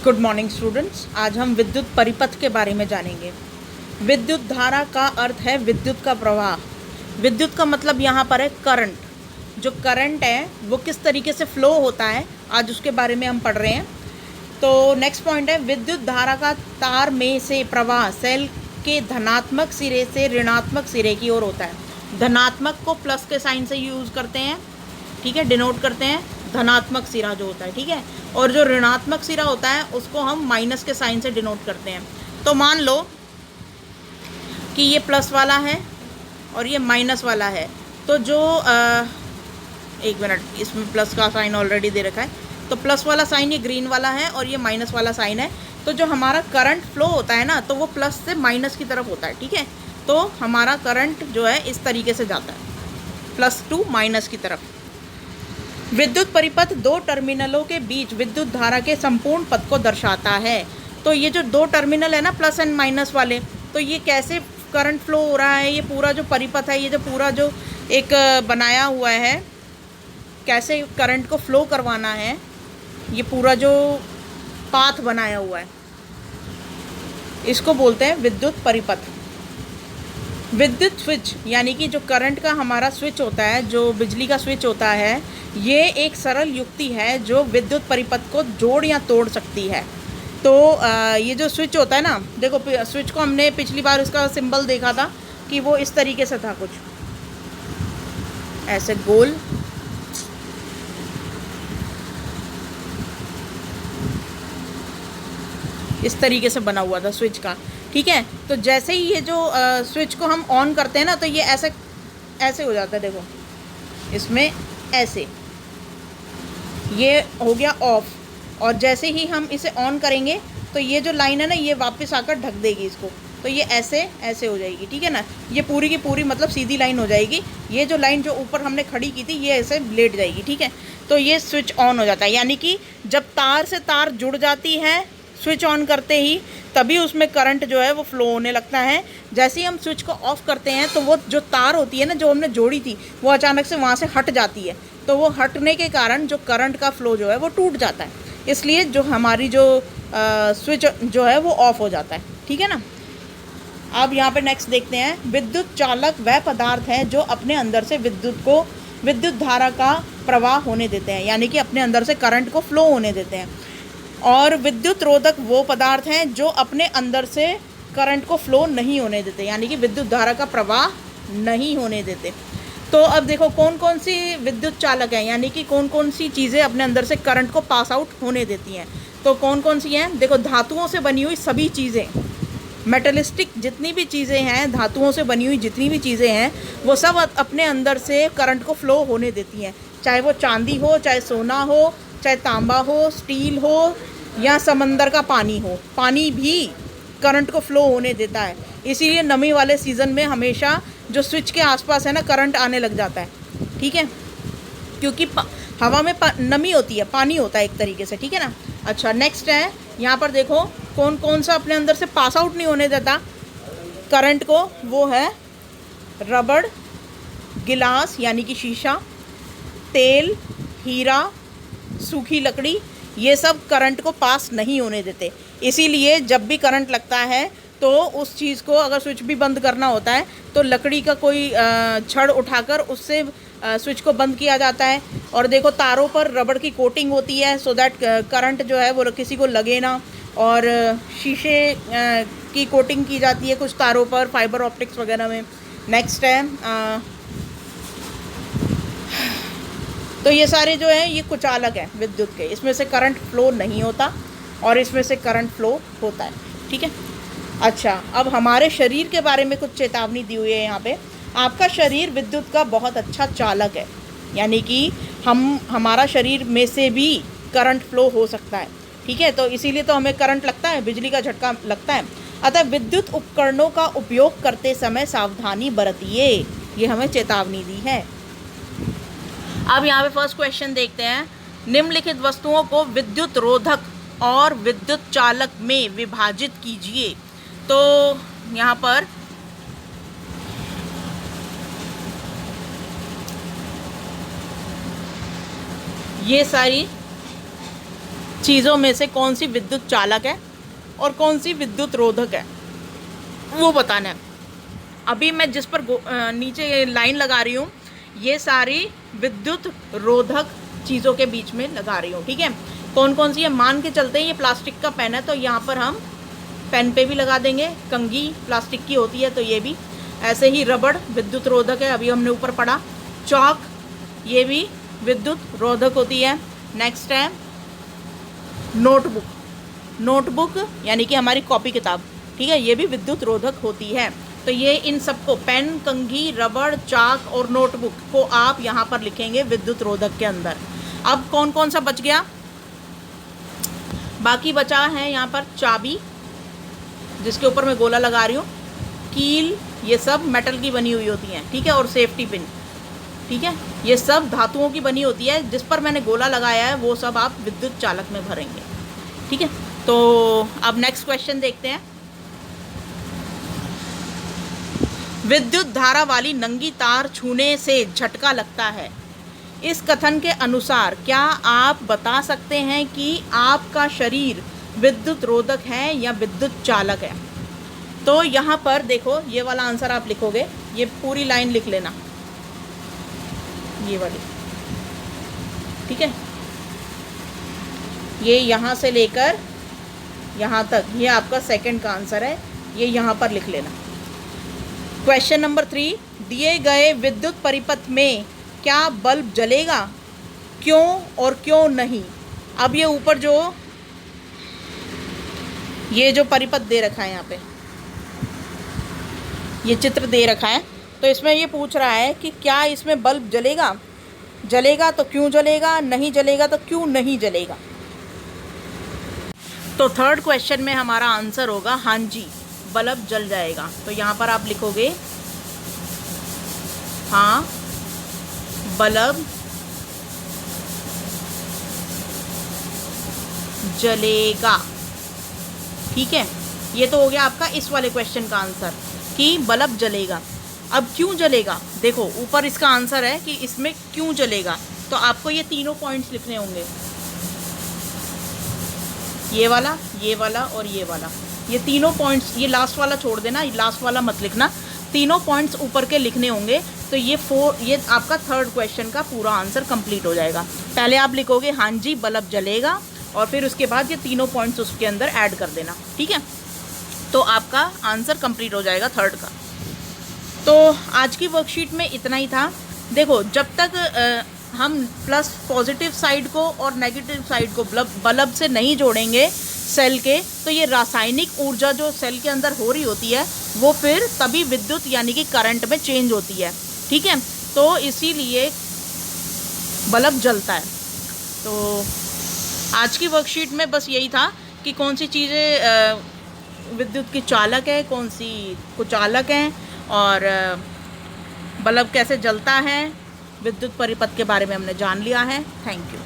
Good morning students. आज हम विद्युत परिपथ के बारे में जानेंगे। विद्युत धारा का अर्थ है विद्युत का प्रवाह। विद्युत का मतलब यहाँ पर है करंट। जो करंट है वो किस तरीके से फ्लो होता है, आज उसके बारे में हम पढ़ रहे हैं। तो नेक्स्ट पॉइंट है, विद्युत धारा का तार में से प्रवाह सेल के धनात्मक सिरे से ऋणात्मक सिरे की ओर होता है। धनात्मक को प्लस के साइन से यूज़ करते हैं, ठीक है, डिनोट करते हैं धनात्मक सिरा जो होता है, ठीक है। और जो ऋणात्मक सिरा होता है उसको हम माइनस के साइन से डिनोट करते हैं। तो मान लो कि ये प्लस वाला है और ये माइनस वाला है, तो जो एक मिनट, इसमें प्लस का साइन ऑलरेडी दे रखा है, तो प्लस वाला साइन ये ग्रीन वाला है और ये माइनस वाला साइन है। तो जो हमारा करंट फ्लो होता है ना, तो वो प्लस से माइनस की तरफ होता है, ठीक है। तो हमारा करंट जो है इस तरीके से जाता है, प्लस टू माइनस की तरफ। विद्युत परिपथ दो टर्मिनलों के बीच विद्युत धारा के संपूर्ण पथ को दर्शाता है। तो ये जो दो टर्मिनल है ना, प्लस एंड माइनस वाले, तो ये कैसे करंट फ्लो हो रहा है, ये पूरा जो परिपथ है, ये जो पूरा जो एक बनाया हुआ है, कैसे करंट को फ्लो करवाना है, ये पूरा जो पाथ बनाया हुआ है, इसको बोलते हैं विद्युत परिपथ। विद्युत स्विच यानी कि जो करंट का हमारा स्विच होता है, जो बिजली का स्विच होता है, ये एक सरल युक्ति है जो विद्युत परिपथ को जोड़ या तोड़ सकती है। तो ये जो स्विच होता है ना, देखो स्विच को हमने पिछली बार उसका सिंबल देखा था कि वो इस तरीके से था, कुछ ऐसे गोल, इस तरीके से बना हुआ था स्विच का, ठीक है। तो जैसे ही ये जो स्विच को हम ऑन करते हैं ना, तो ये ऐसे ऐसे हो जाता है, देखो इसमें ऐसे, ये हो गया ऑफ। और जैसे ही हम इसे ऑन करेंगे तो ये जो लाइन है ना, ये वापस आकर ढक देगी इसको, तो ये ऐसे ऐसे हो जाएगी, ठीक है ना। ये पूरी की पूरी मतलब सीधी लाइन हो जाएगी। ये जो लाइन जो ऊपर हमने खड़ी की थी, ये ऐसे लेट जाएगी, ठीक है। तो ये स्विच ऑन हो जाता है, यानी कि जब तार से तार जुड़ जाती है स्विच ऑन करते ही, तभी उसमें करंट जो है वो फ्लो होने लगता है। जैसे ही हम स्विच को ऑफ करते हैं तो वो जो तार होती है ना, जो हमने जोड़ी थी, वो अचानक से वहाँ से हट जाती है। तो वो हटने के कारण जो करंट का फ्लो जो है वो टूट जाता है, इसलिए जो हमारी जो स्विच जो है वो ऑफ हो जाता है, ठीक है ना। अब यहाँ पे नेक्स्ट देखते हैं, विद्युत चालक वह पदार्थ है जो अपने अंदर से विद्युत धारा का प्रवाह होने देते हैं, यानी कि अपने अंदर से करंट को फ्लो होने देते हैं। और विद्युत रोधक वो पदार्थ हैं जो अपने अंदर से करंट को फ्लो नहीं होने देते, यानी कि विद्युत धारा का प्रवाह नहीं होने देते। तो अब देखो कौन कौन सी विद्युत चालक हैं, यानी कि कौन कौन सी चीज़ें अपने अंदर से करंट को पास आउट होने देती हैं। तो कौन कौन सी हैं, देखो धातुओं से बनी हुई सभी चीज़ें, मेटलिस्टिक जितनी भी चीज़ें हैं, धातुओं से बनी हुई जितनी भी चीज़ें हैं, वो सब अपने अंदर से करंट को फ्लो होने देती हैं। चाहे वो चांदी हो, चाहे सोना हो, चाहे तांबा हो, स्टील हो, या समंदर का पानी हो, पानी भी करंट को फ्लो होने देता है। इसीलिए नमी वाले सीज़न में हमेशा जो स्विच के आसपास है ना, करंट आने लग जाता है, ठीक है, क्योंकि हवा में नमी होती है, पानी होता है एक तरीके से, ठीक है ना। अच्छा, नेक्स्ट है, यहाँ पर देखो कौन कौन सा अपने अंदर से पास आउट नहीं होने देता करंट को, वो है रबड़, गिलास यानी कि शीशा, तेल, हीरा, सूखी लकड़ी, ये सब करंट को पास नहीं होने देते। इसीलिए जब भी करंट लगता है तो उस चीज़ को अगर स्विच भी बंद करना होता है तो लकड़ी का कोई छड़ उठाकर उससे स्विच को बंद किया जाता है। और देखो तारों पर रबड़ की कोटिंग होती है, सो दैट करंट जो है वो किसी को लगे ना। और शीशे की कोटिंग की जाती है कुछ तारों पर, फाइबर ऑप्टिक्स वगैरह में। नेक्स्ट है, तो ये सारे जो हैं ये कुचालक हैं विद्युत के, इसमें से करंट फ्लो नहीं होता और इसमें से करंट फ्लो होता है, ठीक है। अच्छा, अब हमारे शरीर के बारे में कुछ चेतावनी दी हुई है यहाँ पे। आपका शरीर विद्युत का बहुत अच्छा चालक है, यानी कि हमारा शरीर में से भी करंट फ्लो हो सकता है, ठीक है। तो इसीलिए तो हमें करंट लगता है, बिजली का झटका लगता है। अतः विद्युत उपकरणों का उपयोग करते समय सावधानी बरतिए, ये हमें चेतावनी दी है। अब यहाँ पे फर्स्ट क्वेश्चन देखते हैं, निम्नलिखित वस्तुओं को विद्युत रोधक और विद्युत चालक में विभाजित कीजिए। तो यहाँ पर ये सारी चीज़ों में से कौन सी विद्युत चालक है और कौन सी विद्युत रोधक है, वो बताना है। अभी मैं जिस पर नीचे लाइन लगा रही हूँ, ये सारी विद्युत रोधक चीज़ों के बीच में लगा रही हूँ, ठीक है। कौन कौन सी है, मान के चलते हैं ये प्लास्टिक का पेन है तो यहाँ पर हम पेन पे भी लगा देंगे। कंघी प्लास्टिक की होती है तो ये भी ऐसे ही। रबड़ विद्युत रोधक है, अभी हमने ऊपर पढ़ा। चॉक ये भी विद्युत रोधक होती है। नेक्स्ट है नोटबुक, नोटबुक यानी कि हमारी कॉपी किताब, ठीक है, ये भी विद्युत रोधक होती है। तो ये इन सबको पेन, कंघी, रबड़, चाक और नोटबुक को आप यहाँ पर लिखेंगे विद्युत रोधक के अंदर। अब कौन कौन सा बच गया, बाकी बचा है यहाँ पर चाबी जिसके ऊपर मैं गोला लगा रही हूँ, कील, ये सब मेटल की बनी हुई होती हैं, ठीक है, और सेफ्टी पिन, ठीक है, ये सब धातुओं की बनी होती है। जिस पर मैंने गोला लगाया है वो सब आप विद्युत चालक में भरेंगे, ठीक है। तो अब नेक्स्ट क्वेश्चन देखते हैं। विद्युत धारा वाली नंगी तार छूने से झटका लगता है, इस कथन के अनुसार क्या आप बता सकते हैं कि आपका शरीर विद्युत रोधक है या विद्युत चालक है। तो यहाँ पर देखो, ये वाला आंसर आप लिखोगे, ये पूरी लाइन लिख लेना, ये वाली, ठीक है, ये यहाँ से लेकर यहाँ तक, ये आपका सेकंड का आंसर है, ये यहाँ पर लिख लेना। क्वेश्चन नंबर 3, दिए गए विद्युत परिपथ में क्या बल्ब जलेगा, क्यों और क्यों नहीं। अब ये ऊपर जो परिपथ दे रखा है, यहाँ पे ये चित्र दे रखा है, तो इसमें ये पूछ रहा है कि क्या इसमें बल्ब जलेगा, जलेगा तो क्यों जलेगा, नहीं जलेगा तो क्यों नहीं जलेगा। तो थर्ड क्वेश्चन में हमारा आंसर होगा हाँ जी, बल्ब जल जाएगा। तो यहाँ पर आप लिखोगे हाँ, बल्ब जलेगा, ठीक है। ये तो हो गया आपका इस वाले क्वेश्चन का आंसर कि बल्ब जलेगा। अब क्यों जलेगा, देखो ऊपर इसका आंसर है कि इसमें क्यों जलेगा, तो आपको ये तीनों पॉइंट्स लिखने होंगे, ये वाला, ये वाला और ये वाला, ये तीनों पॉइंट्स, ये लास्ट वाला छोड़ देना, लास्ट वाला मत लिखना, तीनों पॉइंट्स ऊपर के लिखने होंगे। तो ये आपका थर्ड क्वेश्चन का पूरा आंसर कंप्लीट हो जाएगा। पहले आप लिखोगे हाँ जी बल्ब जलेगा, और फिर उसके बाद ये तीनों पॉइंट्स उसके अंदर ऐड कर देना, ठीक है। तो आपका आंसर कंप्लीट हो जाएगा थर्ड का। तो आज की वर्कशीट में इतना ही था। देखो, जब तक हम प्लस पॉजिटिव साइड को और नेगेटिव साइड को बल्ब से नहीं जोड़ेंगे सेल के, तो ये रासायनिक ऊर्जा जो सेल के अंदर हो रही होती है वो फिर तभी विद्युत यानी कि करंट में चेंज होती है, ठीक है। तो इसीलिए बल्ब जलता है। तो आज की वर्कशीट में बस यही था कि कौन सी चीज़ें विद्युत की चालक है, कौन सी कुचालक हैं, और बल्ब कैसे जलता है, विद्युत परिपथ के बारे में हमने जान लिया है। Thank you.